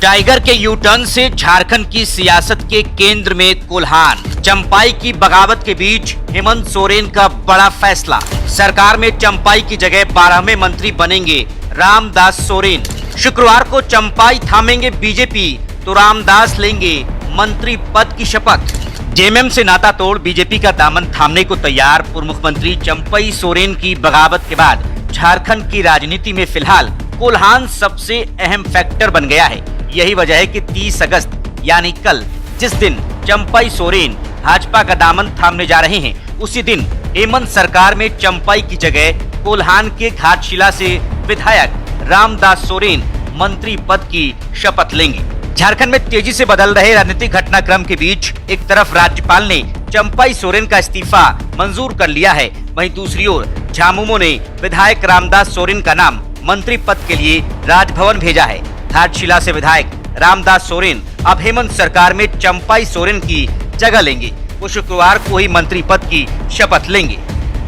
Tiger के U turn से झारखंड की सियासत के केंद्र में कोल्हान। चंपाई की बगावत के बीच हेमंत सोरेन का बड़ा फैसला। सरकार में चंपाई की जगह 12वें मंत्री बनेंगे रामदास सोरेन। शुक्रवार को चंपाई थामेंगे बीजेपी तो रामदास लेंगे मंत्री पद की शपथ। जेएमएम से नाता तोड़ बीजेपी का दामन थामने को तैयार पूर्व मुख्यमंत्री चंपाई सोरेन की बगावत के बाद झारखंड की राजनीति में फिलहाल कोल्हान सबसे अहम फैक्टर बन गया है। यही वजह है कि 30 अगस्त यानी कल जिस दिन चंपाई सोरेन भाजपा का दामन थामने जा रहे हैं, उसी दिन हेमंत सरकार में चंपाई की जगह कोल्हान के घाटशिला से विधायक रामदास सोरेन मंत्री पद की शपथ लेंगे। झारखंड में तेजी से बदल रहे राजनीतिक घटनाक्रम के बीच एक तरफ राज्यपाल ने चंपाई सोरेन का इस्तीफा मंजूर कर लिया है, वहीं दूसरी ओर झामुमो ने विधायक रामदास सोरेन का नाम मंत्री पद के लिए राजभवन भेजा है। घाटशिला से विधायक रामदास सोरेन अब हेमंत सरकार में चंपाई सोरेन की जगह लेंगे। वो शुक्रवार को ही मंत्री पद की शपथ लेंगे।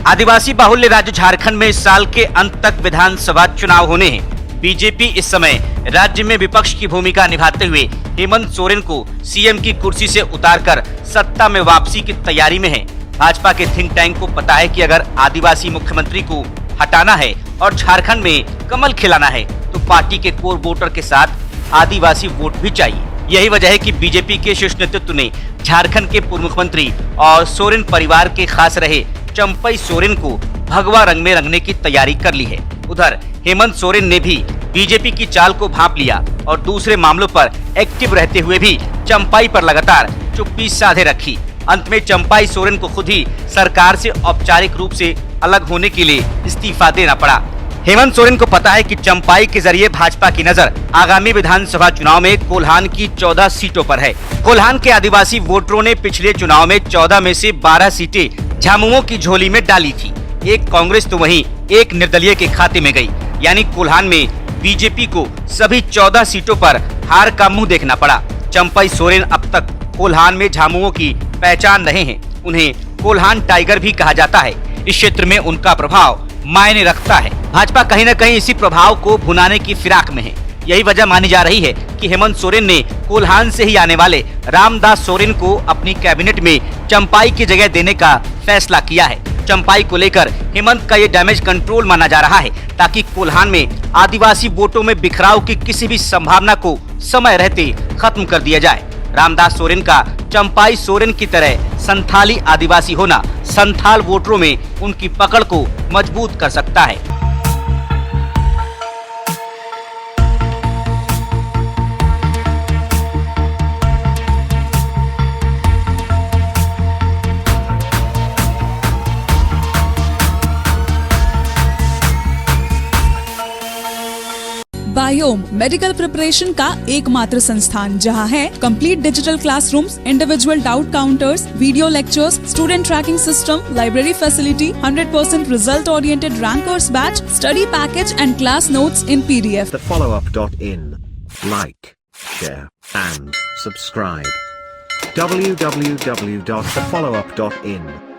आदिवासी बाहुल्य राज्य झारखंड में इस साल के अंत तक विधानसभा चुनाव होने हैं। बीजेपी इस समय राज्य में विपक्ष की भूमिका निभाते हुए हेमंत सोरेन को सीएम की कुर्सी से उतारकर सत्ता में वापसी की तैयारी में है। भाजपा के थिंक टैंक को पता है कि अगर आदिवासी मुख्यमंत्री को हटाना है और झारखंड में कमल खिलाना है तो पार्टी के कोर वोटर के साथ आदिवासी वोट भी चाहिए। यही वजह है कि बीजेपी के शीर्ष नेतृत्व ने झारखंड के पूर्व मुख्यमंत्री और सोरेन परिवार के खास रहे चंपाई सोरेन को भगवा रंग में रंगने की तैयारी कर ली है। उधर हेमंत सोरेन ने भी बीजेपी की चाल को भांप लिया और दूसरे मामलों पर एक्टिव रहते हुए भी चंपाई पर लगातार चुप्पी साधे रखी। अंत में चंपाई सोरेन को खुद ही सरकार से औपचारिक रूप से अलग होने के लिए इस्तीफा देना पड़ा। हेमंत सोरेन को पता है कि चंपाई के जरिए भाजपा की नजर आगामी विधानसभा चुनाव में कोल्हान की 14 सीटों पर है। कोल्हान के आदिवासी वोटरों ने पिछले चुनाव में 14 में से 12 सीटें झामुमो की झोली में डाली थी। एक कांग्रेस तो वहीं एक निर्दलीय के खाते में गई, यानी कोल्हान में बीजेपी को सभी 14 सीटों पर हार का मुंह देखना पड़ा। चंपाई सोरेन अब तक कोल्हान में झामुमो की पहचान रहे हैं। उन्हें कोल्हान टाइगर भी कहा जाता है। इस क्षेत्र में उनका प्रभाव मायने रखता है। भाजपा कहीं न कहीं इसी प्रभाव को भुनाने की फिराक में है। यही वजह मानी जा रही है कि हेमंत सोरेन ने कोल्हान से ही आने वाले रामदास सोरेन को अपनी कैबिनेट में चंपाई की जगह देने का फैसला किया है। चंपाई को लेकर हेमंत का ये डैमेज कंट्रोल माना जा रहा है ताकि कोल्हान में आदिवासी वोटों में बिखराव की किसी भी संभावना को समय रहते खत्म कर दिया जाए। रामदास सोरेन का चंपाई सोरेन की तरह संथाली आदिवासी होना संथाल वोटरों में उनकी पकड़ को मजबूत कर सकता है। बायोम मेडिकल प्रिपरेशन का एकमात्र संस्थान जहां है complete digital classrooms, individual doubt counters, video lectures, student tracking system, library facility, 100% result oriented rankers batch, study package and class notes in PDF. TheFollowUp.in. Like, share and subscribe. www.thefollowup.in